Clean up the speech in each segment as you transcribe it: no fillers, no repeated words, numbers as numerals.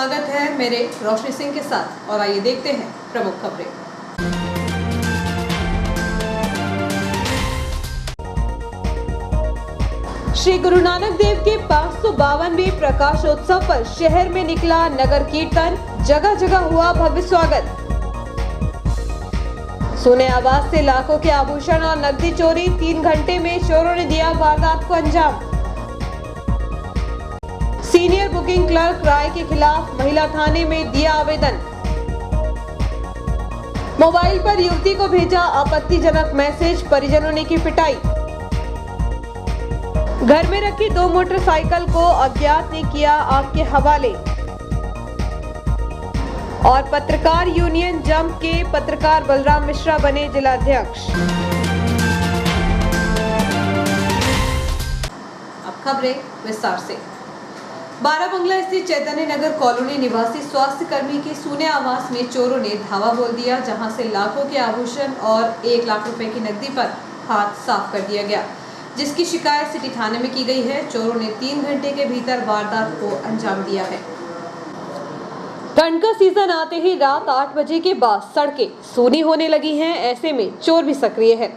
स्वागत है मेरे रोशनी सिंह के साथ और आइए देखते हैं प्रमुख खबरें। श्री गुरु नानक देव के 552वें प्रकाशोत्सव पर शहर में निकला नगर कीर्तन, जगह जगह हुआ भव्य स्वागत। सोने आवाज से लाखों के आभूषण और नकदी चोरी, 3 घंटे में चोरों ने दिया वारदात को अंजाम। सीनियर बुकिंग क्लर्क राय के खिलाफ महिला थाने में दिया आवेदन। मोबाइल पर युवती को भेजा आपत्तिजनक मैसेज, परिजनों ने की पिटाई। घर में रखी 2 मोटरसाइकिल को अज्ञात ने किया आग के हवाले। और पत्रकार यूनियन जंप के पत्रकार बलराम मिश्रा बने जिलाध्यक्ष। अब खबरें विस्तार से। बाराबंगला स्थित चैतन्य नगर कॉलोनी निवासी स्वास्थ्य कर्मी के सूने आवास में चोरों ने धावा बोल दिया, जहां से लाखों के आभूषण और 1 लाख रुपए की नकदी पर हाथ साफ कर दिया गया, जिसकी शिकायत सिटी थाने में की गई है। चोरों ने 3 घंटे के भीतर वारदात को अंजाम दिया है। ठंड का सीजन आते ही रात 8 बजे के बाद सड़कें सूनी होने लगी हैं। ऐसे में चोर भी सक्रिय है,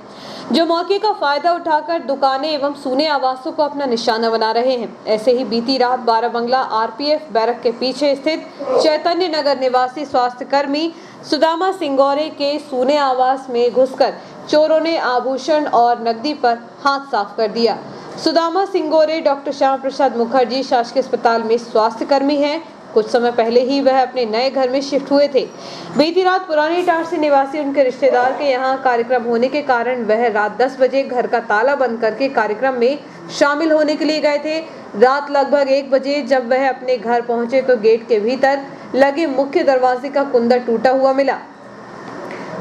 जो मौके का फायदा उठाकर दुकानें एवं सूने आवासों को अपना निशाना बना रहे हैं। ऐसे ही बीती रात बाराबंगला आरपीएफ बैरक के पीछे स्थित चैतन्य नगर निवासी स्वास्थ्य कर्मी सुदामा सिंगोरे के सूने आवास में घुसकर चोरों ने आभूषण और नकदी पर हाथ साफ कर दिया। सुदामा सिंगोरे डॉक्टर श्याम प्रसाद मुखर्जी शासकीय अस्पताल में स्वास्थ्य कर्मी हैं। कुछ समय पहले ही वह अपने नए घर में शिफ्ट हुए थे। बीती रात पुरानी इटारसी निवासी उनके रिश्तेदार के यहाँ कार्यक्रम होने के कारण वह रात 10 बजे घर का ताला बंद करके कार्यक्रम में शामिल होने के लिए गए थे। रात लगभग 1 बजे जब वह अपने घर पहुंचे तो गेट के भीतर लगे मुख्य दरवाजे का कुंदा टूटा हुआ मिला।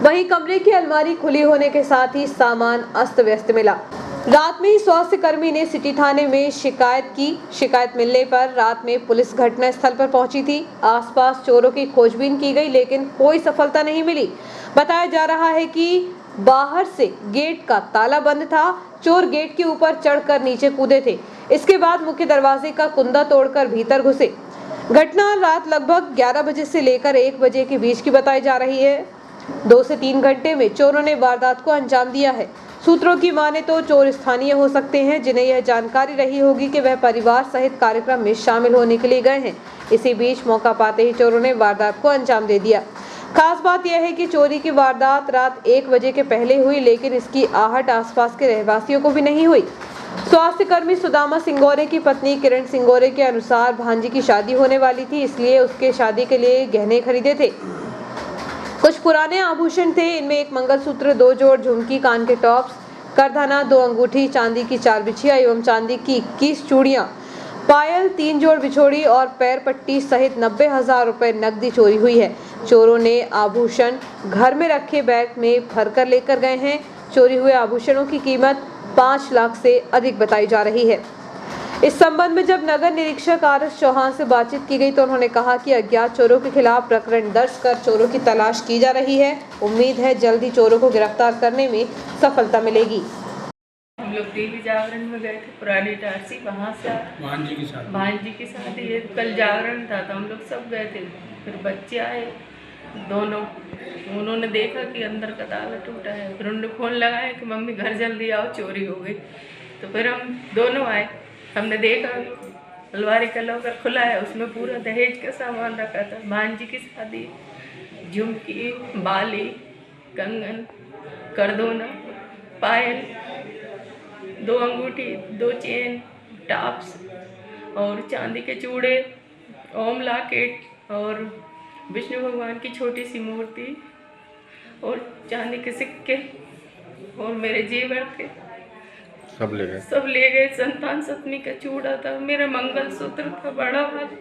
वहीं कमरे की अलमारी खुली होने के साथ ही सामान अस्त व्यस्त मिला। रात में ही स्वास्थ्य कर्मी ने सिटी थाने में शिकायत की। शिकायत मिलने पर रात में पुलिस घटना स्थल पर पहुंची थी। आसपास चोरों की खोजबीन की गई, लेकिन कोई सफलता नहीं मिली। बताया जा रहा है कि बाहर से गेट का ताला बंद था। चोर गेट के ऊपर चढ़कर नीचे कूदे थे। इसके बाद मुख्य दरवाजे का कुंदा तोड़कर भीतर घुसे। घटना रात लगभग 11 बजे से लेकर 1 बजे के बीच की बताई जा रही है। 2 से 3 घंटे में चोरों ने वारदात को अंजाम दिया है। सूत्रों की माने तो चोर स्थानीय हो सकते हैं, जिन्हें यह जानकारी रही होगी कि वह परिवार सहित कार्यक्रम में शामिल होने के लिए गए हैं। इसी बीच मौका पाते ही चोरों ने वारदात को अंजाम दे दिया। खास बात यह है कि चोरी की वारदात रात 1 बजे के पहले हुई, लेकिन इसकी आहट आसपास के रहवासियों को भी नहीं हुई। स्वास्थ्य कर्मी सुदामा सिंगोरे की पत्नी किरण सिंगोरे के अनुसार भांजी की शादी होने वाली थी, इसलिए उसके शादी के लिए गहने खरीदे थे। कुछ पुराने आभूषण थे, इनमें 1 मंगलसूत्र, 2 जोड़ झुमकी, कान के टॉप्स, करधना, 2 अंगूठी, चांदी की 4 बिछिया एवं चांदी की 21 चूड़ियां, पायल, 3 जोड़ बिछोड़ी और पैर पट्टी सहित 90,000 रुपए नकदी चोरी हुई है। चोरों ने आभूषण घर में रखे बैग में भरकर लेकर गए हैं। चोरी हुए आभूषणों की कीमत 5 लाख से अधिक बताई जा रही है। इस संबंध में जब नगर निरीक्षक आर.एस. चौहान से बातचीत की गई तो उन्होंने कहा कि अज्ञात चोरों के खिलाफ प्रकरण दर्ज कर चोरों की तलाश की जा रही है। उम्मीद है जल्द ही चोरों को गिरफ्तार करने में सफलता मिलेगी। हम लोग देवी जागरण में गए थे पुरानी इटारसी, वहाँ से भांजी की शादी है, कल जागरण था तो हम लोग सब गए थे। फिर बच्चे आए दोनों, उन्होंने देखा कि अंदर का ताला टूटा है। फिर उन्होंने फ़ोन लगाया कि मम्मी घर जल्दी आओ, चोरी हो गई। तो फिर हम दोनों आए, हमने देखा अलमारी का लॉकर खुला है, उसमें पूरा दहेज का सामान रखा था। भांजी की शादी, झुमकी, बाली, कंगन, करदोना, पायल, 2 अंगूठी, 2 चेन, टॉप्स और चांदी के चूड़े, ओम लॉकेट और विष्णु भगवान की छोटी सी मूर्ति और चांदी के सिक्के और मेरे जेवर थे, सब ले गए। संतान सतमी का चूड़ा था, मेरा मंगलसूत्र था बड़ा वाला,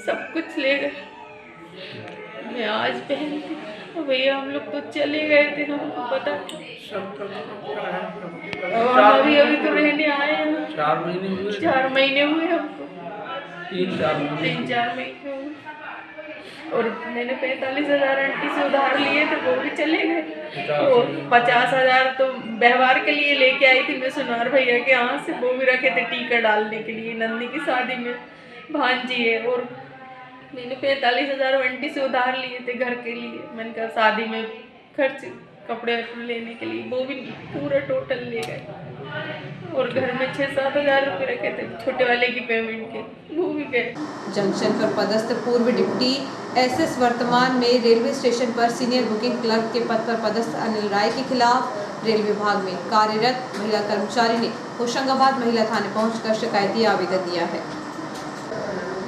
सब कुछ ले गए। मैं आज पहनती, भैया हम लोग तो चले गए थे, हमको पता और अभी तो रहने आए हैं। 4 महीने हुए हमको, 3-4 महीने हुए। और मैंने 45,000 आंटी से उधार लिए थे, वो भी चले गए। और 50,000 तो व्यवहार के लिए लेके आई थी मैं सुनार भैया के यहाँ से, वो भी रखे थे टीका डालने के लिए। नंदी की शादी में भांजी है और मैंने 45,000 वंटी से उधार लिए थे घर के लिए। मैंने कहा शादी में खर्च कपड़े लेने के लिए, वो भी पूरा टोटल ले गए। और घर में 6-7 हज़ार रुपये रखे थे छोटे वाले की पेमेंट के, वो भी गए। जंक्शन पर पदस्थ पूर्व डिप्टी एसएस वर्तमान में रेलवे स्टेशन पर सीनियर बुकिंग क्लर्क के पद पर पदस्थ अनिल राय के खिलाफ रेल विभाग में कार्यरत महिला कर्मचारी ने होशंगाबाद महिला थाने पहुंचकर शिकायती आवेदन दिया है।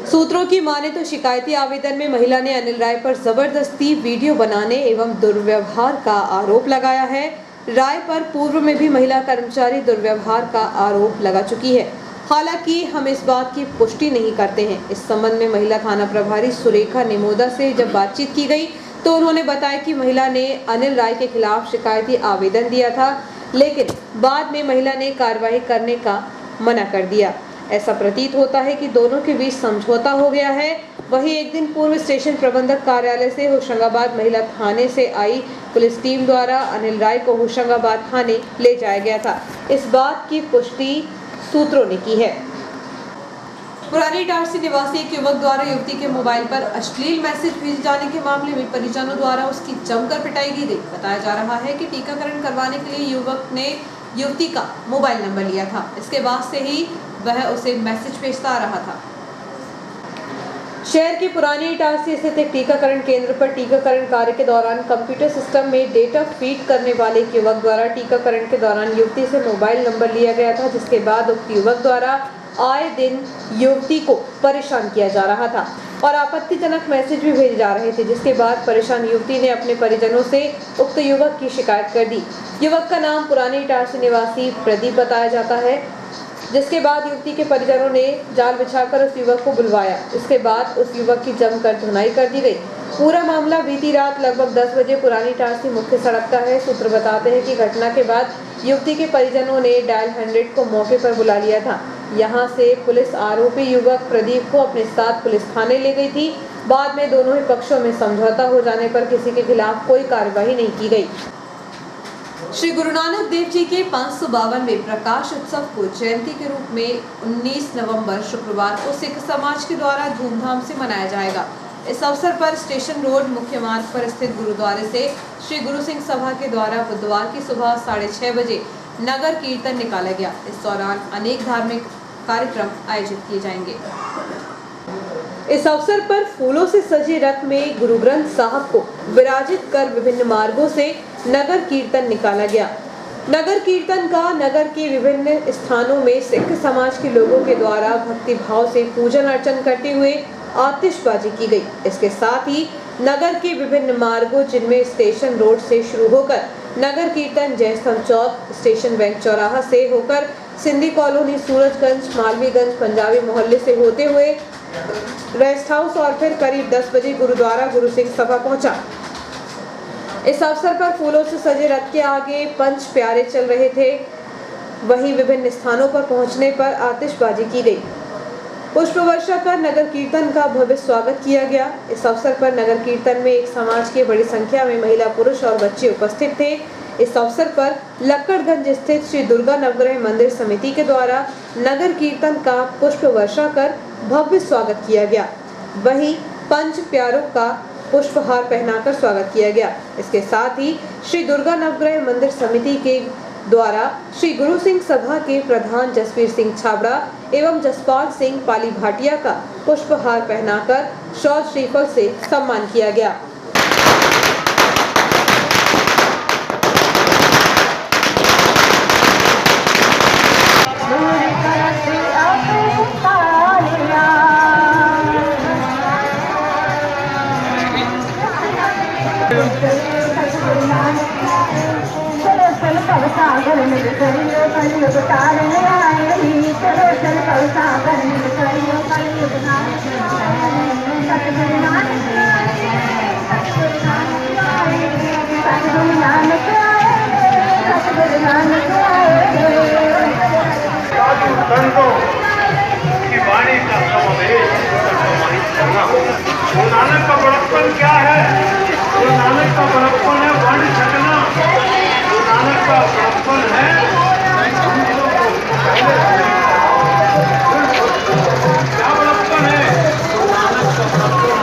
सूत्रों की माने तो शिकायती आवेदन में महिला ने अनिल राय पर जबरदस्ती वीडियो बनाने एवं दुर्व्यवहार का आरोप लगाया है। राय पर पूर्व में भी महिला कर्मचारी दुर्व्यवहार का आरोप लगा चुकी है। हालांकि हम इस बात की पुष्टि नहीं करते हैं। इस संबंध में महिला थाना प्रभारी सुरेखा निमोदा से जब बातचीत की गई तो उन्होंने बताया कि महिला ने अनिल राय के खिलाफ शिकायती आवेदन दिया था, लेकिन बाद में महिला ने कार्रवाई करने का मना कर दिया। ऐसा प्रतीत होता है कि दोनों के बीच समझौता हो गया है। वहीं एक दिन पूर्व स्टेशन प्रबंधक कार्यालय से होशंगाबाद महिला थाने से आई पुलिस टीम द्वारा अनिल राय को होशंगाबाद थाने ले जाया गया था। इस बात की पुष्टि सूत्रों ने की है। पुरानी इटारसी निवासी एक युवक द्वारा युवती के मोबाइल पर अश्लील मैसेज भेजे जाने के मामले में परिजनों द्वारा उसकी जमकर पिटाई की गई। बताया जा रहा है कि टीकाकरण करवाने के लिए युवक ने युवती का मोबाइल नंबर लिया था। इसके बाद से ही वह उसे मैसेज भेजता आ रहा था। शहर की पुरानी इटारसी स्थित एक टीकाकरण केंद्र पर टीकाकरण कार्य के दौरान कंप्यूटर सिस्टम में डेटा फीड करने वाले एक युवक द्वारा टीकाकरण के दौरान युवती से मोबाइल नंबर लिया गया था, जिसके बाद उक्त युवक द्वारा आए दिन युवती को परेशान किया जा रहा था और आपत्तिजनक मैसेज भी भेजे जा रहे थे, जिसके बाद परेशान युवती ने अपने परिजनों से उक्त युवक की शिकायत कर दी। युवक का नाम पुरानी इटारसी निवासी प्रदीप बताया जाता है, जिसके बाद युवती के परिजनों ने जाल बिछाकर उस युवक को बुलवाया। इसके बाद उस युवक की जमकर धुनाई कर दी गई। पूरा मामला बीती रात लगभग 10 बजे पुरानी इटारसी मुख्य सड़क का है। सूत्र बताते हैं कि घटना के बाद युवती के परिजनों ने डायल 100 को मौके पर बुला लिया था। यहां से पुलिस आरोपी युवक प्रदीप को अपने साथ पुलिस थाने ले गई थी। बाद में दोनों ही पक्षों में समझौता हो जाने पर किसी के खिलाफ कोई कार्रवाई नहीं की गई। श्री गुरु नानक देव जी के 552वें प्रकाश उत्सव को जयंती के रूप में 19 नवंबर शुक्रवार को सिख समाज के द्वारा धूमधाम से मनाया जाएगा। इस अवसर पर स्टेशन रोड मुख्य मार्ग पर स्थित गुरुद्वारे से श्री गुरु सिंह सभा के द्वारा बुधवार की सुबह 6:30 बजे नगर कीर्तन निकाला गया। इस दौरान अनेक धार्मिक कार्यक्रम आयोजित किए जाएंगे। इस अवसर पर फूलों से सजे रथ में गुरु ग्रंथ साहब को विराजित कर विभिन्न मार्गों से नगर कीर्तन निकाला गया। नगर कीर्तन का नगर के विभिन्न स्थानों में सिख समाज के लोगों के द्वारा भक्ति भाव से पूजन अर्चन करते हुए आतिशबाजी की गई। इसके साथ ही नगर के विभिन्न मार्गों, जिनमें स्टेशन रोड से शुरू होकर नगर कीर्तन जयस्तंभ चौक, स्टेशन बैंक चौराहा से होकर सिंधी कॉलोनी, सूरजगंज, मालवीगंज, पंजाबी मोहल्ले से होते हुए रेस्ट हाउस और फिर करीब 10 बजे गुरुद्वारा गुरु सिंह सभा पहुंचा। इस अवसर पर फूलों से सजे रथ के आगे पंच प्यारे चल रहे थे। वहीं विभिन्न स्थानों पर पहुंचने पर आतिशबाजी की गई। पुष्प वर्षा कर नगर कीर्तन का भव्य स्वागत किया गया। इस अवसर पर नगर कीर्तन में एक समाज की बड़ी संख्या में महिला, पुरुष और बच्चे उपस्थित थे। इस अवसर पर लक्कड़गंज स्थित श्री दुर्गा नवग्रह मंदिर समिति के द्वारा नगर कीर्तन का पुष्प वर्षा कर भव्य स्वागत किया गया। वहीं पंच प्यारों का पुष्पहार पहनाकर स्वागत किया गया। इसके साथ ही श्री दुर्गा नवग्रह मंदिर समिति के द्वारा श्री गुरु सिंह सभा के प्रधान जसवीर सिंह छाबड़ा एवं जसपाल सिंह पाली भाटिया का पुष्पहार पहनाकर शौर्य श्रीफल से सम्मान किया गया। संतों की वाणी का समावेश करना। गुरु नानक का बड़प्पन क्या है? गुरु नानक का बड़प्पन है वाणी छकना। गुरु नानक का बड़प्पन है क्या बड़प्पन है? गुरु नानक का बड़प्पन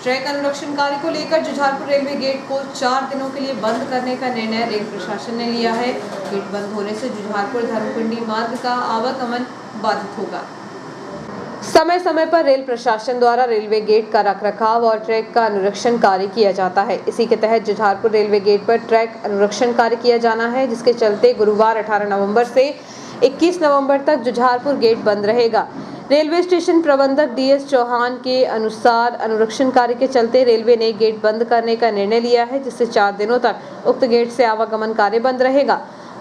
ट्रैक अनुरक्षण कार्य को लेकर जुझारपुर रेलवे गेट को 4 दिनों के लिए बंद करने का निर्णय रेल प्रशासन ने लिया है। गेट बंद होने से जुझारपुर धर्मकुंडी मार्ग का आवागमन बाधित होगा। समय समय पर रेल प्रशासन द्वारा रेलवे गेट का रखरखाव और ट्रैक का अनुरक्षण कार्य किया जाता है। इसी के तहत जुझारपुर रेलवे गेट पर ट्रैक अनुरक्षण कार्य किया जाना है, जिसके चलते गुरुवार 18 नवंबर से 21 नवंबर तक जुझारपुर गेट बंद रहेगा। रेलवे स्टेशन प्रबंधक DS चौहान के अनुसार अनुरक्षण कार्य के चलते रेलवे ने गेट बंद करने का निर्णय लिया है, जिससे 4 दिनों तक उक्त गेट से आवागमन कार्य बंद रहेगा।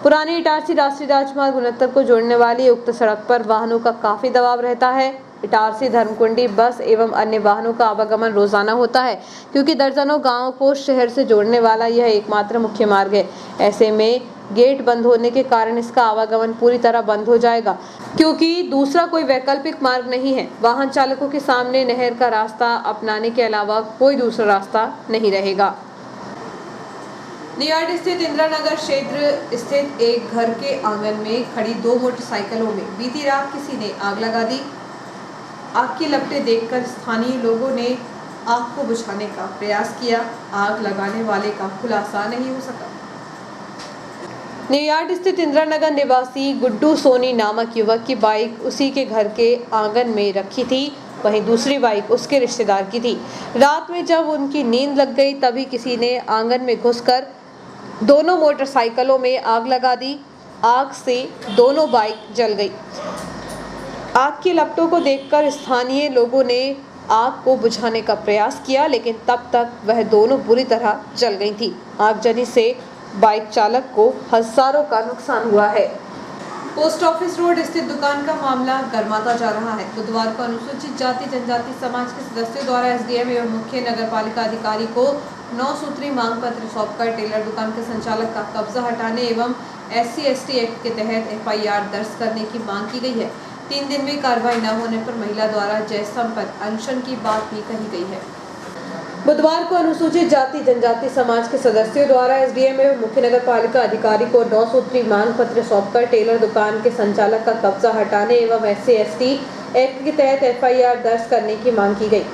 पुरानी इटारसी राष्ट्रीय राजमार्ग 69 को जोड़ने वाली उक्त सड़क पर वाहनों का काफी दबाव रहता है। इटारसी धर्मकुंडी बस एवं अन्य वाहनों का आवागमन रोजाना होता है, क्योंकि दर्जनों गांवों को शहर से जोड़ने वाला यह एकमात्र मुख्य मार्ग है। ऐसे में गेट बंद होने के कारण इसका आवागमन पूरी तरह बंद हो जाएगा, क्योंकि दूसरा कोई वैकल्पिक मार्ग नहीं है। वाहन चालकों के सामने नहर का रास्ता अपनाने के अलावा कोई दूसरा रास्ता नहीं रहेगा। नियाड स्थित इंदिरा नगर क्षेत्र स्थित एक घर के आंगन में खड़ी 2 मोटरसाइकिलों में बीती रात किसी ने आग लगा दी। आग की लपटें देखकर स्थानीय लोगों ने आग को बुझाने का प्रयास किया। आग लगाने वाले का खुलासा नहीं हो सका। न्यूयॉर्क स्थित इंदिरा नगर निवासी गुड्डू सोनी नामक युवक की बाइक उसी के घर के आंगन में रखी थी, वहीं दूसरी बाइक उसके रिश्तेदार की थी। रात में जब उनकी नींद लग गई, तभी किसी ने आंगन में घुसकर दोनों मोटरसाइकिलों में आग लगा दी। आग से दोनों बाइक जल गई। आग की लपटों को देखकर स्थानीय लोगों ने आग को बुझाने का प्रयास किया, लेकिन तब तक वह दोनों बुरी तरह जल गई थी। आगजनी से बाइक चालक को हजारों का नुकसान हुआ है। पोस्ट ऑफिस रोड स्थित दुकान का मामला गर्माता जा रहा है। बुधवार को अनुसूचित जाति जनजाति समाज के सदस्यों द्वारा SDM एवं मुख्य नगरपालिका अधिकारी को 9 सूत्री मांग पत्र सौंपकर टेलर दुकान के संचालक का कब्जा हटाने एवं SC/ST एक्ट के तहत FIR दर्ज करने की मांग की गई है। 3 दिन में कार्रवाई न होने पर महिला द्वारा जयस्तंभ पर अनशन की बात भी कही गई है। बुधवार को अनुसूचित जाति जनजाति समाज के सदस्यों द्वारा SDM एवं मुख्य नगरपालिका अधिकारी को 9 सूत्री मांग पत्र सौंपकर टेलर दुकान के संचालक का कब्जा हटाने एवं SC/ST एक्ट के तहत FIR दर्ज करने की मांग की गई।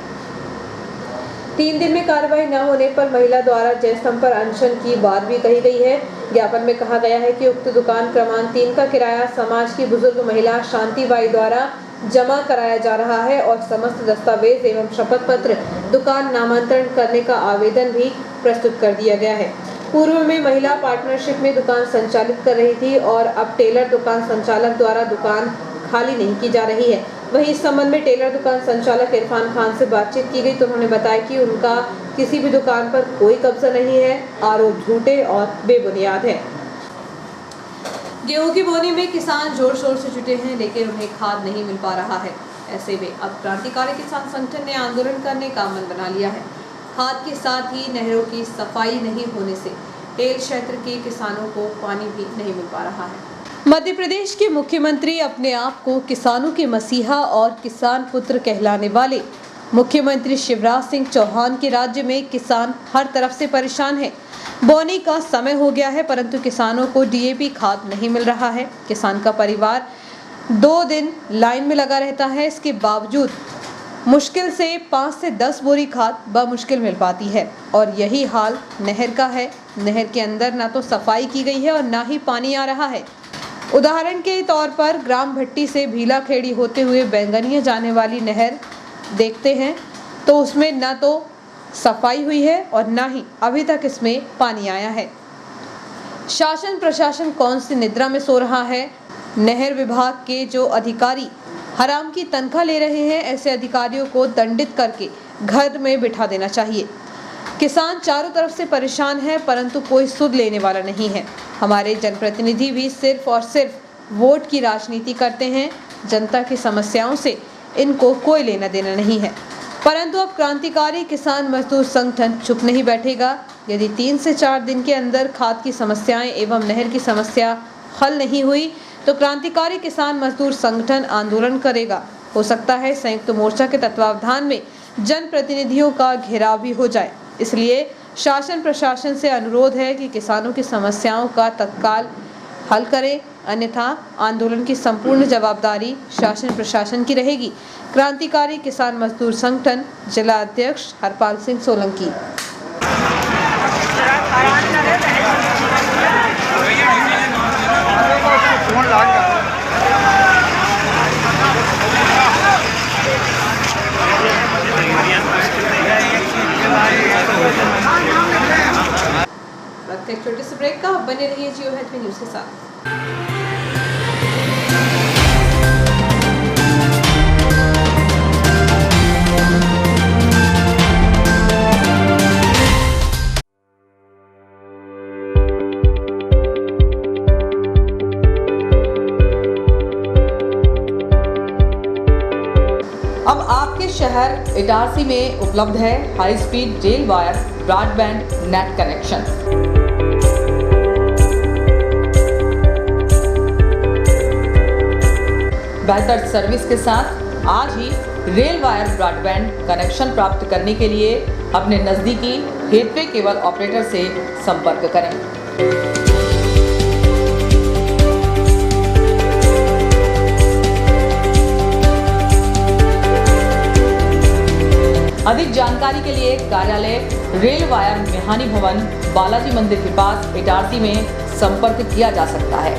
3 दिन में कार्रवाई न होने पर महिला द्वारा जयस्तंभ पर अनशन की बात भी कही गई है। ज्ञापन में कहा गया है कि उक्त दुकान क्रमांक 3 का किराया समाज की बुजुर्ग महिला शांतिबाई द्वारा जमा कराया जा रहा है और समस्त दस्तावेज एवं शपथ पत्र दुकान नामांतरण करने का आवेदन भी प्रस्तुत कर दिया गया है। पूर्व में महिला पार्टनरशिप में दुकान संचालित कर रही थी और अब टेलर दुकान संचालक द्वारा दुकान खाली नहीं की जा रही है। वहीं इस संबंध में टेलर दुकान संचालक इरफान खान से बातचीत की गई तो उन्होंने बताया कि उनका किसी भी दुकान पर कोई कब्जा नहीं है। आरोप झूठे और बेबुनियाद है। गेहूं की बोनी में किसान जोर शोर से जुटे हैं, लेकिन उन्हें खाद नहीं मिल पा रहा है। ऐसे में अब क्रांतिकारी किसान संगठन ने आंदोलन करने का मन बना लिया है। खाद के साथ ही नहरों की सफाई नहीं होने से टेल क्षेत्र के किसानों को पानी भी नहीं मिल पा रहा है। मध्य प्रदेश के मुख्यमंत्री अपने आप को किसानों के मसीहा और किसान पुत्र कहलाने वाले मुख्यमंत्री शिवराज सिंह चौहान के राज्य में किसान हर तरफ से परेशान है। बोनी का समय हो गया है, परंतु किसानों को DAP खाद नहीं मिल रहा है। किसान का परिवार 2 दिन लाइन में लगा रहता है। इसके बावजूद मुश्किल से 5 से 10 बोरी खाद बमुश्किल मिल पाती है और यही हाल नहर का है। नहर के अंदर ना तो सफाई की गई है और ना ही पानी आ रहा है। उदाहरण के तौर पर ग्राम भट्टी से भीला खेड़ी होते हुए बैंगनिया जाने वाली नहर देखते हैं तो उसमें ना तो सफाई हुई है और ना ही अभी तक इसमें पानी आया है। शासन प्रशासन कौन सी निद्रा में सो रहा है? नहर विभाग के जो अधिकारी हराम की तनख्वाह ले रहे हैं, ऐसे अधिकारियों को दंडित करके घर में बिठा देना चाहिए। किसान चारों तरफ से परेशान है, परंतु कोई सुध लेने वाला नहीं है। हमारे जनप्रतिनिधि भी सिर्फ और सिर्फ वोट की राजनीति करते हैं। जनता की समस्याओं से इनको कोई लेना देना नहीं है। परंतु अब क्रांतिकारी किसान मजदूर संगठन चुप नहीं बैठेगा। यदि 3 से 4 दिन के अंदर खाद की समस्याएं एवं नहर की समस्या हल नहीं हुई तो क्रांतिकारी किसान मजदूर संगठन आंदोलन करेगा। हो सकता है संयुक्त मोर्चा के तत्वावधान में जनप्रतिनिधियों का घेराव भी हो जाए। इसलिए शासन प्रशासन से अनुरोध है कि किसानों की समस्याओं का तत्काल हल करें। अन्यथा आंदोलन की संपूर्ण जवाबदारी शासन प्रशासन की रहेगी। क्रांतिकारी किसान मजदूर संगठन जिला अध्यक्ष हरपाल सिंह सोलंकी। एक छोटे से ब्रेक का, बने रहिए जियो हेल्थ न्यूज़ के साथ। अब आपके शहर इटारसी में उपलब्ध है high speed rail wire broadband net connection. बेहतर सर्विस के साथ आज ही रेल वायर ब्रॉडबैंड कनेक्शन प्राप्त करने के लिए अपने नजदीकी गेटवे केबल ऑपरेटर से संपर्क करें। अधिक जानकारी के लिए कार्यालय रेल वायर मेहानी भवन बालाजी मंदिर के पास इटारसी में संपर्क किया जा सकता है।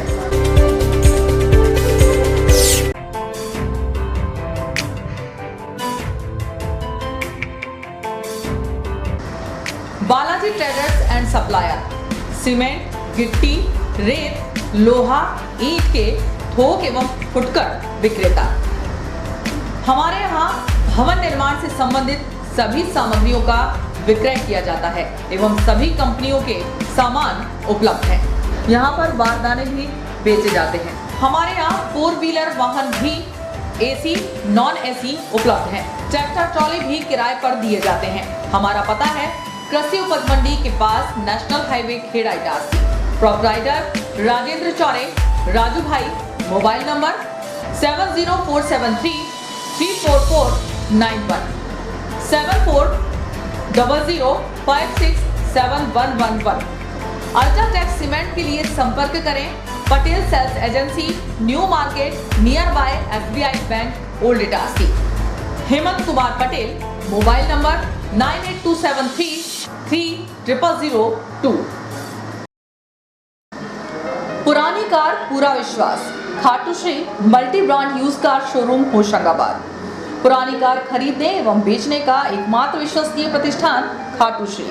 Balaji traders and supplier cement, गिट्टी, रेत, लोहा, ईंट के थोक एवं फुटकर विक्रेता। हमारे यहाँ भवन निर्माण से संबंधित सभी सामग्रियों का विक्रय किया जाता है एवं सभी कंपनियों के सामान उपलब्ध हैं। यहाँ पर बारदाने भी बेचे जाते हैं। हमारे यहाँ 4 व्हीलर वाहन भी एसी, नॉन एसी उपलब्ध हैं। ट्रैक्टर ट्रॉली भी किराए पर दिए जाते हैं। हमारा पता है कृषि उपज मंडी के पास national highway Kheda Itarsi. Proprietor Rajendra Chaure, Raju भाई। Mobile number 70473 34491 7400567111। अल्ट्राटेक सीमेंट के लिए संपर्क करें Patel sales agency, new market, near by SBI bank, old Itarsi. Hemant Kumar Patel. Mobile number 98273 3002। पुरानी कार पूरा विश्वास, Khatu Shri multi brand used car showroom Hoshangabad. पुरानी कार खरीदने एवं बेचने का एकमात्र विश्वसनीय प्रतिष्ठान खाटू श्री।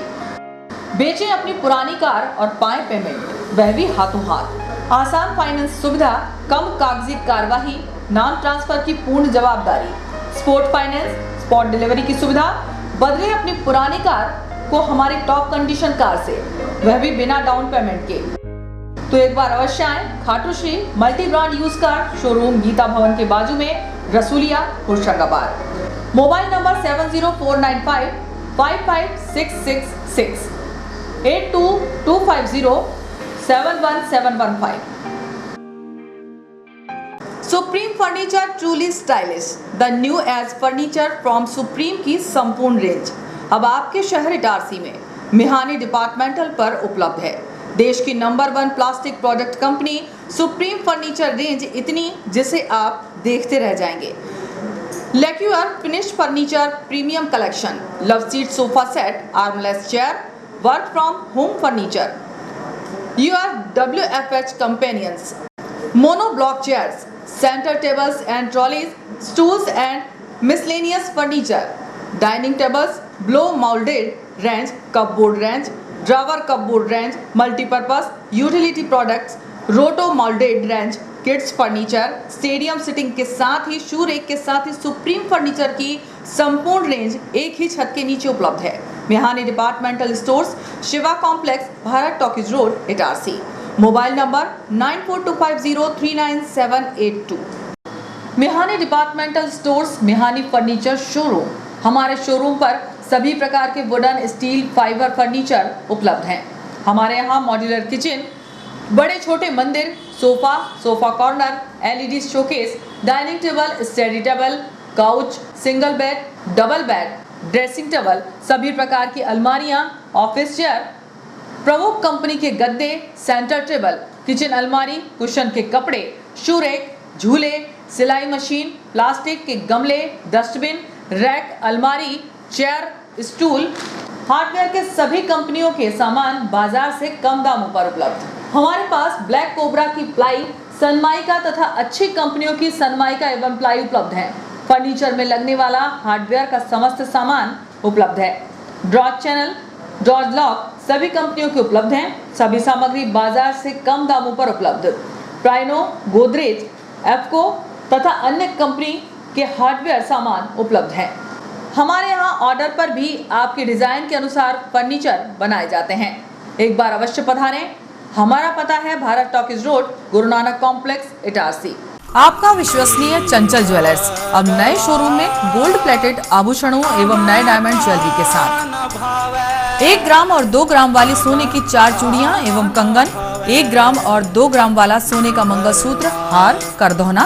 बेचें अपनी पुरानी कार और पाएं पेमेंट, वह भी हाथों हाथ। आसान फाइनेंस सुविधा, कम कागजी कार्यवाही, नाम ट्रांसफर की पूर्ण जवाबदारी, स्पॉट फाइनेंस, स्पॉट डिलीवरी की सुविधा। बदले अपनी पुरानी कार को हमारी टॉप कंडीशन कार से, वह भी बिना डाउन पेमेंट के। तो एक बार अवश्य आएं Khatu Shri multi brand used car showroom, Geeta Bhawan के बाजू में, Rasulia, Hoshangabad. Mobile number 70495 55666 82250 71715। Supreme furniture truly stylish, the new age furniture from supreme की संपूर्ण रेंज अब आपके शहर इटारसी में मेहानी डिपार्टमेंटल पर उपलब्ध है। देश की number 1 plastic product company Supreme furniture range इतनी जिसे आप देखते रह जाएंगे। Lacquer finish furniture premium collection, love seat sofa set, armless chair, work from home furniture, your WFH companions, mono block chairs, centre tables and trolleys, stools and miscellaneous furniture, dining tables, blow moulded range, cupboard range, drawer cupboard range, multipurpose utility products, roto moulded range, kids furniture, stadium seating के साथ ही शू rake के साथ ही supreme furniture की संपूर्ण range एक ही छत के नीचे उपलब्ध है। Mehani departmental stores, Shiva complex, Bharat talkies road, Itarsi. Mobile number 9425039782। Mehani departmental stores, Mehani furniture showroom. हमारे शोरूम पर सभी प्रकार के वुडन, स्टील, फाइबर फर्नीचर उपलब्ध हैं। हमारे यहाँ मॉड्यूलर किचन, बड़े छोटे मंदिर, sofa, sofa corner, LED showcase, dining table, study table, couch, single bed, double bed, dressing table, सभी प्रकार की अलमारियां, ऑफिस चेयर, प्रमुख कंपनी के गद्दे, सेंटर टेबल, किचन अलमारी, कुशन के कपड़े, शू रैक, झूले, सिलाई मशीन, प्लास्टिक के गमले, डस्टबिन, रैक, अलमारी, चेयर, स्टूल, हार्डवेयर के सभी कंपनियों के सामान बाजार से कम दामों पर उपलब्ध। हमारे पास ब्लैक कोबरा की प्लाई, सनमाइका तथा अच्छी कंपनियों की सनमाइका एवं प्लाई उपलब्ध है। फर्नीचर में लगने वाला हार्डवेयर का समस्त सामान उपलब्ध है। ड्रॉर चैनल, ड्रॉर लॉक सभी कंपनियों के उपलब्ध हैं। सभी सामग्री बाजार से कम दामों पर उपलब्ध। प्राइनो, गोदरेज, एफको तथा अन्य कंपनी के हार्डवेयर सामान उपलब्ध हैं। हमारे यहाँ ऑर्डर पर भी आपके डिजाइन के अनुसार फर्नीचर बनाए जाते हैं। एक बार अवश्य पधारें। हमारा पता है Bharat talkies road, Guru Nanak complex, Itarsi. आपका विश्वसनीय चंचल ज्वेलर्स अब नए शोरूम में गोल्ड प्लेटेड आभूषणों एवं नए डायमंड ज्वेलरी के साथ 1 ग्राम और 2 ग्राम वाली सोने की 4 चूड़ियां एवं कंगन, 1 ग्राम और 2 ग्राम वाला सोने का मंगलसूत्र, हार, करदौना,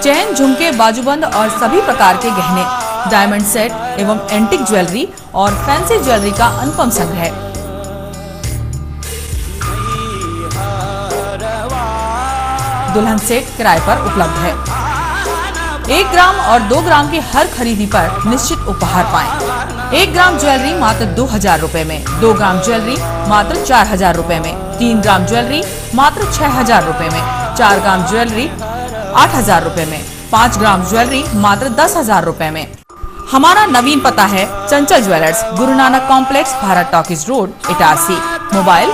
चैन, झुमके, बाजूबंद और सभी प्रकार के गहने, डायमंड सेट एवं एंटिक ज्वेलरी और फैंसी ज्वेलरी का अनुपम संग्रह। दुल्हन सेट किराए पर उपलब्ध है। 1 ग्राम और 2 ग्राम की हर खरीदी पर निश्चित उपहार पाएं। 1 ग्राम ज्वेलरी मात्र 2000 रुपए में, 2 ग्राम ज्वेलरी मात्र 4000 रुपए में, 3 ग्राम ज्वेलरी मात्र 6000 रुपए में, 4 ग्राम ज्वेलरी 8000 रुपए में, 5 ग्राम ज्वेलरी मात्र 10,000 रुपए में। हमारा नवीन पता है चंचल jewellers, Guru Nanak complex, Bharat talkies road, Itarsi. Mobile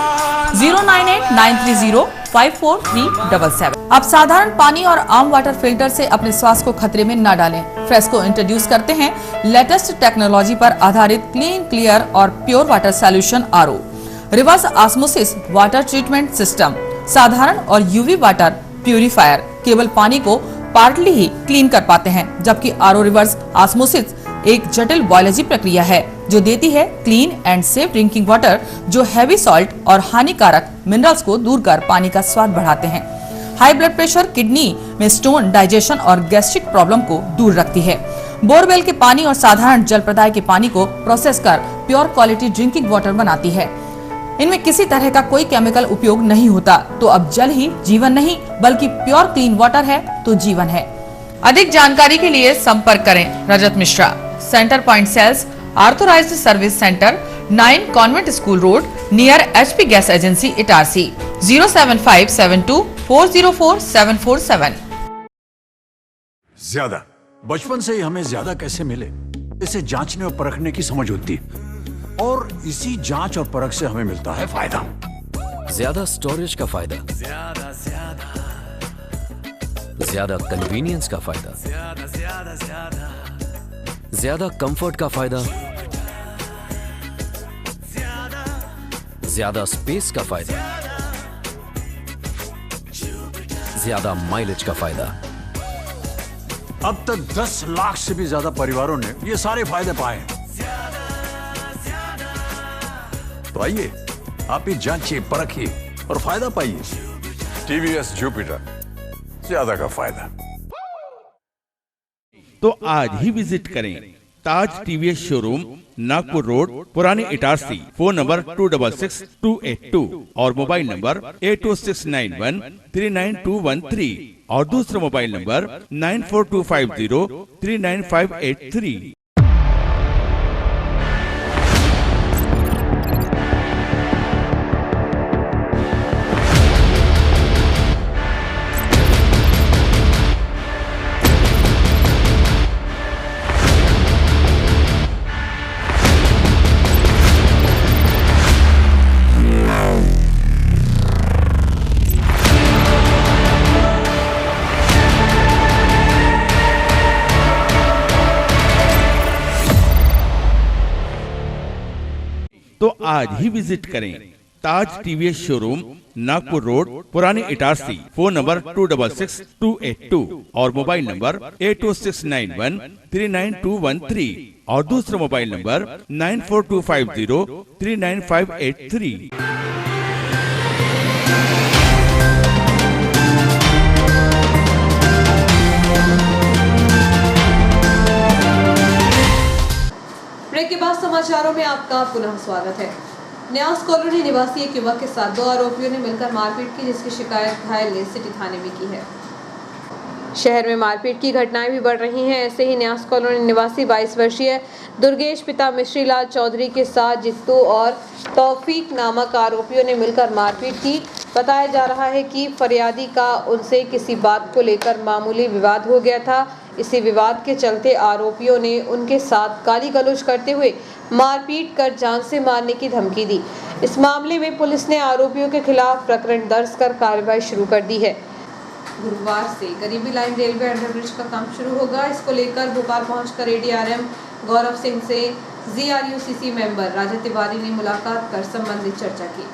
09893054377। अब साधारण पानी और आम वाटर फिल्टर से अपने स्वास्थ्य को खतरे में न डालें। फ्रेस्को इंट्रोड्यूस करते हैं लेटेस्ट टेक्नोलॉजी पर आधारित क्लीन, क्लियर और pure water solution RO, reverse osmosis water treatment system, साधारण और यूवी वाटर प्यूरिफायर केवल पानी को पार्टली ही क्लीन कर पाते हैं, जबकि आरओ रिवर्स ऑस्मोसिस एक जटिल बायोलॉजी प्रक्रिया है जो देती है clean and safe drinking water, जो हैवी सॉल्ट और हानिकारक मिनरल्स को दूर कर पानी का स्वाद बढ़ाते हैं। हाई ब्लड प्रेशर, किडनी में स्टोन, डाइजेशन और गैस्ट्रिक प्रॉब्लम को दूर रखती है। बोरवेल के पानी और साधारण जल प्रदाय के पानी को प्रोसेस कर प्योर क्वालिटी ड्रिंकिंग वाटर बनाती है। इनमें किसी तरह का कोई केमिकल उपयोग नहीं होता। तो अब जल ही जीवन नहीं बल्कि प्योर क्लीन वाटर है तो जीवन है। अधिक जानकारी के लिए संपर्क करें Rajat Mishra, centre point sales, authorised service centre, 9 convent school road, near HP gas agency, Itarsi. 07572404747। ज्यादा बचपन से ही हमें ज्यादा कैसे मिले, इसे जांचने और परखने की समझ होती है, और इसी जांच और परख से हमें मिलता है फायदा। ज्यादा स्टोरेज का फायदा, ज्यादा कन्वीनियंस का फायदा, ज्यादा कंफर्ट का फायदा, ज्यादा स्पेस का फायदा, ज्यादा माइलेज का फायदा। अब तक 10 लाख से भी ज्यादा परिवारों ने ये सारे फायदे पाए हैं। तो आइए आप ही जांचिए, परखिए और फायदा पाइए। TVS जुपिटर, ज्यादा का फायदा। तो आज ही विजिट करें ताज TVS शोरूम, नागपुर रोड, पुरानी इटारसी। फोन नंबर 266282 और मोबाइल नंबर 82691392113 और दूसरा मोबाइल नंबर 9425039583। तो आज ही विजिट करें ताज TVS शोरूम, नागपुर रोड, पुरानी इटारसी। फोन नंबर 266282 और मोबाइल नंबर 82691392113 और दूसरा मोबाइल नंबर 9425039583। ब्रेक के बाद समाचारों में आपका पुनः स्वागत है। न्यास कॉलोनी निवासी एक युवक के साथ 2 आरोपियों ने मिलकर मारपीट की, जिसकी शिकायत घायल ने सिटी थाने में की है। शहर में मारपीट की घटनाएं भी बढ़ रही हैं। ऐसे ही न्यास कॉलोनी निवासी 22 वर्षीय दुर्गेश पिता मिश्रीलाल चौधरी के साथ जित्तू और तौफीक नामक आरोपियों ने मिलकर मारपीट की। बताया जा रहा है कि फरियादी का उनसे किसी बात को लेकर मामूली विवाद हो गया था। इसी विवाद के चलते आरोपियों ने उनके साथ गाली गलौज करते हुए मारपीट कर जान से मारने की धमकी दी। इस मामले में पुलिस ने आरोपियों के खिलाफ प्रकरण दर्ज कर कार्रवाई शुरू कर दी है। गुरुवार से गरीबी लाइन रेलवे अंडरब्रिज का काम शुरू होगा। इसको लेकर भोपाल पहुंचकर एडीआरएम गौरव सिंह से जीआरयूसीसी मेंबर राजा तिवारी ने मुलाकात कर संबंधित चर्चा की।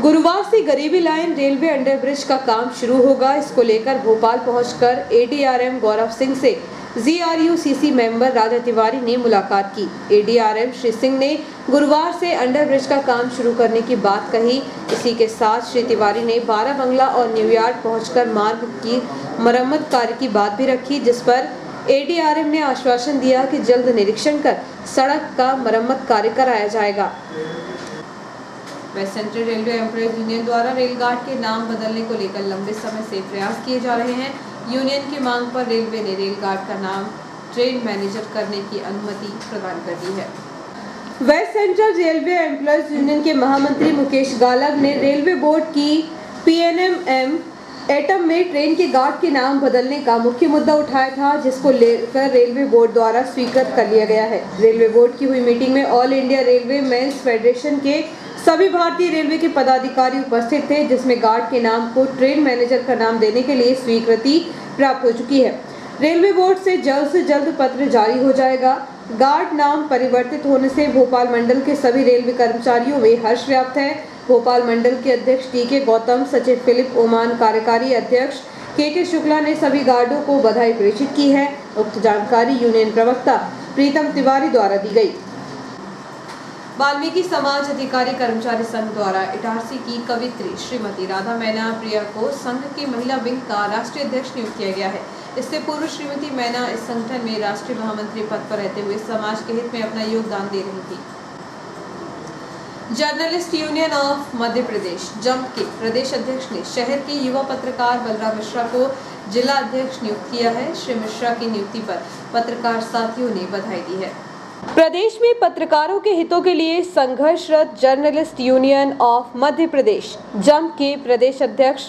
गुरुवार से गरीबी लाइन रेलवे अंडरब्रिज का काम शुरू होगा। इसको लेकर भोपाल पहुंचकर एडीआरएम गौरव सिंह से जीआरयूसीसी मेंबर राजा तिवारी ने मुलाकात की। एडीआरएम श्री सिंह ने गुरुवार से अंडरब्रिज का काम शुरू करने की बात कही। इसी के साथ श्री तिवारी ने 12 बंगला और न्यूयॉर्क पहुंचकर मार्ग की मरम्मत कार्य की बात भी रखी, जिस पर एडीआरएम ने आश्वासन दिया कि जल्द निरीक्षण कर सड़क का मरम्मत कार्य कराया जाएगा। West central railway employees union द्वारा रेलगार्ड के नाम बदलने को लेकर लंबे समय से प्रयास किए जा रहे हैं। यूनियन की मांग पर रेलवे ने रेलगार्ड का नाम ट्रेन मैनेजर करने की अनुमति प्रदान कर दी है। West central railway employees union के महामंत्री मुकेश गालग ने रेलवे बोर्ड की पीएनएम एटम में ट्रेन के गार्ड के नाम बदलने का मुख्य मुद्दा उठाया था, जिसको लेकर रेलवे बोर्ड द्वारा स्वीकृत कर लिया गया है। रेलवे बोर्ड की हुई मीटिंग में all India railway men's federation के सभी भारतीय रेलवे के पदाधिकारी उपस्थित थे, जिसमें गार्ड के नाम को ट्रेन मैनेजर का नाम देने के लिए स्वीकृति प्राप्त हो चुकी है। रेलवे बोर्ड से जल्द पत्र जारी हो जाएगा। गार्ड नाम परिवर्तित होने से भोपाल मंडल के सभी रेलवे कर्मचारियों में हर्ष व्याप्त है। भोपाल मंडल के अध्यक्ष टीके गौतम, सचिव फिलिप ओमान, कार्यकारी अध्यक्ष के शुक्ला ने सभी गार्डों को बधाई प्रेषित की है। उक्त जानकारी यूनियन प्रवक्ता प्रीतम तिवारी द्वारा दी गई। वाल्मीकि समाज अधिकारी कर्मचारी संघ द्वारा इटारसी की कवित्री श्रीमती राधा मैना प्रिया को संघ की महिला विंग का राष्ट्रीय अध्यक्ष नियुक्त किया गया है। इससे पूर्व श्रीमती मैना इस संगठन में राष्ट्रीय महामंत्री पद पर रहते हुए समाज के हित में अपना योगदान दे रही थी। Journalist union of Madhya Pradesh जम के प्रदेश अध्यक्ष ने शहर के युवा पत्रकार बलराम मिश्रा को जिला अध्यक्ष नियुक्त किया है। श्री मिश्रा की नियुक्ति पर पत्रकार साथियों ने बधाई दी है। प्रदेश में पत्रकारों के हितों के लिए संघर्षरत journalist union of Madhya Pradesh जम के प्रदेश अध्यक्ष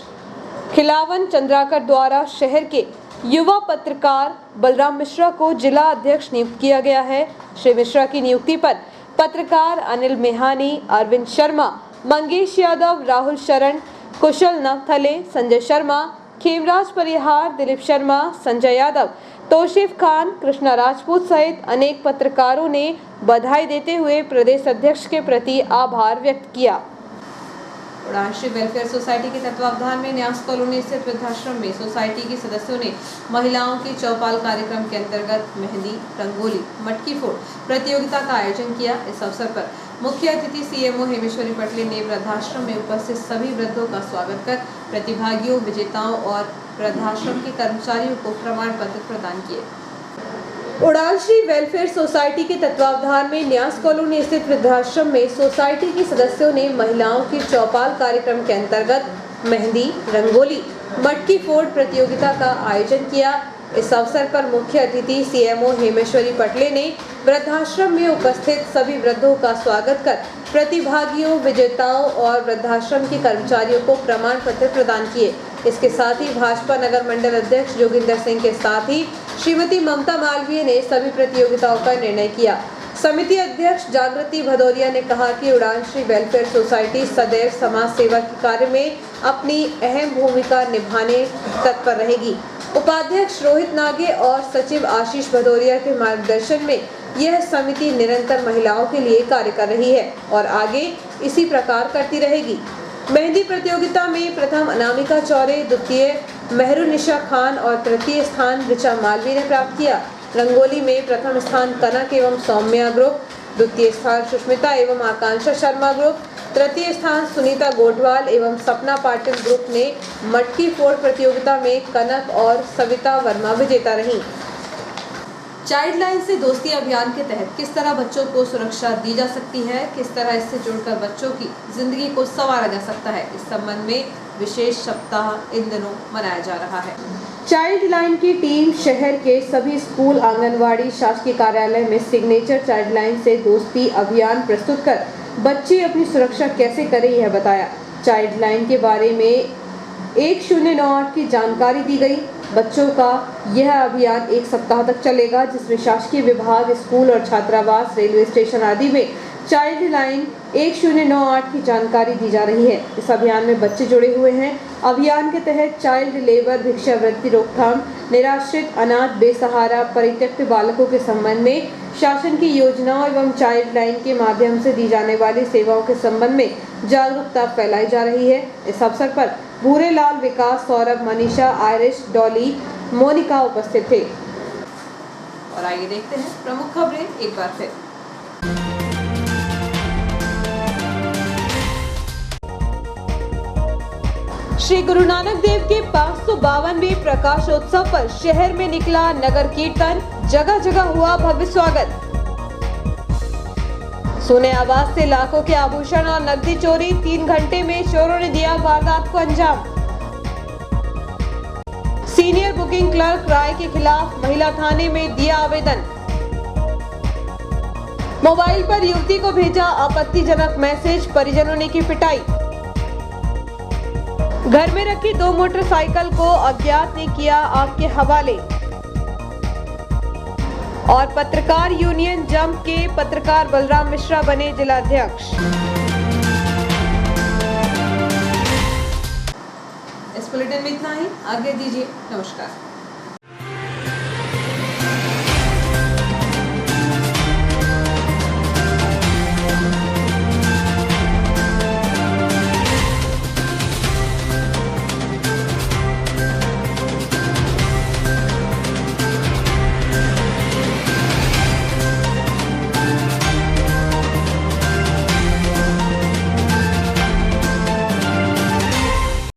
खिलावन चंद्राकर द्वारा शहर के युवा पत्रकार बलराम मिश्रा को जिला अध्यक्ष नियुक्त किया गया है। श्री मिश्रा की नियुक्ति पर पत्रकार अनिल मेहानी, अरविंद शर्मा, मंगेश यादव, राहुल शरण, कुशल नवथले, संजय शर्मा, खेमराज परिहार, दिलीप शर्मा, संजय यादव, तौसीफ खान, कृष्णा राजपूत सहित अनेक पत्रकारों ने बधाई देते हुए प्रदेश अध्यक्ष के प्रति आभार व्यक्त किया। राष्ट्रीय वेलफेयर सोसाइटी के तत्वावधान में न्यास कॉलोनी स्थित वृद्धाश्रम में सोसाइटी के सदस्यों ने महिलाओं की चौपाल कार्यक्रम के अंतर्गत मेहंदी, रंगोली, मटकी फोड़ प्रतियोगिता का आयोजन किया। इस अवसर पर मुख्य अतिथि सीएमओ हेमेश्वरी पटले ने वृद्धाश्रम में उपस्थित सभी वृद्धों का स्वागत कर प्रतिभागियों, विजेताओं और वृद्धाश्रम के कर्मचारियों को प्रमाण पत्र प्रदान किए। उड़ानश्री वेलफेयर सोसाइटी के तत्वावधान में न्यास कॉलोनी स्थित वृद्धाश्रम में सोसाइटी के सदस्यों ने महिलाओं की चौपाल कार्यक्रम के अंतर्गत मेहंदी, रंगोली, मटकी फोड़ प्रतियोगिता का आयोजन किया। इस अवसर पर मुख्य अतिथि सीएमओ हेमेश्वरी पटले ने वृद्धाश्रम में उपस्थित सभी वृद्धों का स्वागत कर प्रतिभागियों, विजेताओं और वृद्धाश्रम के कर्मचारियों को प्रमाण पत्र प्रदान किए। इसके साथ ही भाजपा नगर मंडल अध्यक्ष जोगिंदर सिंह के साथ ही श्रीमती ममता मालवीय ने सभी प्रतियोगिताओं का निर्णय किया। समिति अध्यक्ष जागृति भदौरिया ने कहा कि उड़ानश्री वेलफेयर सोसाइटी सदैव समाज सेवा के कार्य में अपनी अहम भूमिका निभाने तत्पर रहेगी। उपाध्यक्ष रोहित नागे और सचिव आशीष भदौरिया के मार्गदर्शन में यह समिति निरंतर महिलाओं के लिए कार्य कर रही है और आगे इसी प्रकार करती रहेगी। मेहंदी प्रतियोगिता में प्रथम अनामिका चौरे, द्वितीय मेहरुनिशा खान और तृतीय स्थान ऋचा मालवी ने प्राप्त किया। रंगोली में प्रथम स्थान कनक एवं सौम्या ग्रुप, द्वितीय स्थान सुष्मिता एवं आकांक्षा शर्मा ग्रुप, तृतीय स्थान सुनीता गोटवाल एवं सपना पाटिल ग्रुप ने मटकी फोड़ प्रतियोगिता में कनक और सविता वर्मा विजेता रहीं। चाइल्ड लाइन से दोस्ती अभियान के तहत किस तरह बच्चों को सुरक्षा दी जा सकती है, किस तरह इससे जुड़कर बच्चों की जिंदगी को संवारा जा सकता है, इस संबंध में विशेष सप्ताह इन दिनों मनाया जा रहा है। चाइल्ड लाइन की टीम शहर के सभी स्कूल, आंगनवाड़ी, शासकीय कार्यालय में सिग्नेचर चाइल्ड लाइन से दोस्ती अभियान प्रस्तुत कर बच्चे अपनी सुरक्षा कैसे करें यह बताया। चाइल्ड लाइन के बारे में 1098 की जानकारी दी गई। बच्चों का यह अभियान 1 सप्ताह तक चलेगा, जिसमें शासकीय विभाग, स्कूल और छात्रावास, रेलवे स्टेशन आदि में चाइल्ड लाइन 1098 की जानकारी दी जा रही है। इस अभियान में बच्चे जुड़े हुए हैं। अभियान के तहत चाइल्ड लेबर, भिक्षावृत्ति रोकथाम, निराश्रित, अनाथ, बेसहारा, परित्यक्त बालकों के संबंध में शासन की योजनाओं एवं चाइल्ड लाइन के माध्यम से दी जाने वाली सेवाओं के संबंध में जागरूकता फैलाई जा रही है। इस अवसर पर भूरेलाल, विकास, सौरभ, मनीषा, आयरिश, डॉली, मोनिका उपस्थित थे। और आइए देखते हैं प्रमुख खबरें एक बार फिर। श्री गुरु नानक देव के 552वें प्रकाशोत्सव पर शहर में निकला नगर कीर्तन, जगह जगह हुआ भव्य स्वागत। सोने आवाज से लाखों के आभूषण और नकदी चोरी, 3 घंटे में चोरों ने दिया वारदात को अंजाम। सीनियर बुकिंग क्लर्क राय के खिलाफ महिला थाने में दिया आवेदन। मोबाइल पर युवती को भेजा आपत्तिजनक मैसेज, परिजनों ने की पिटाई। घर में रखी 2 मोटरसाइकिल को अज्ञात ने किया आग के हवाले। और पत्रकार यूनियन जंप के पत्रकार बलराम मिश्रा बने जिलाध्यक्ष। इस बुलेटिन में इतना ही, आगे दीजिए, नमस्कार।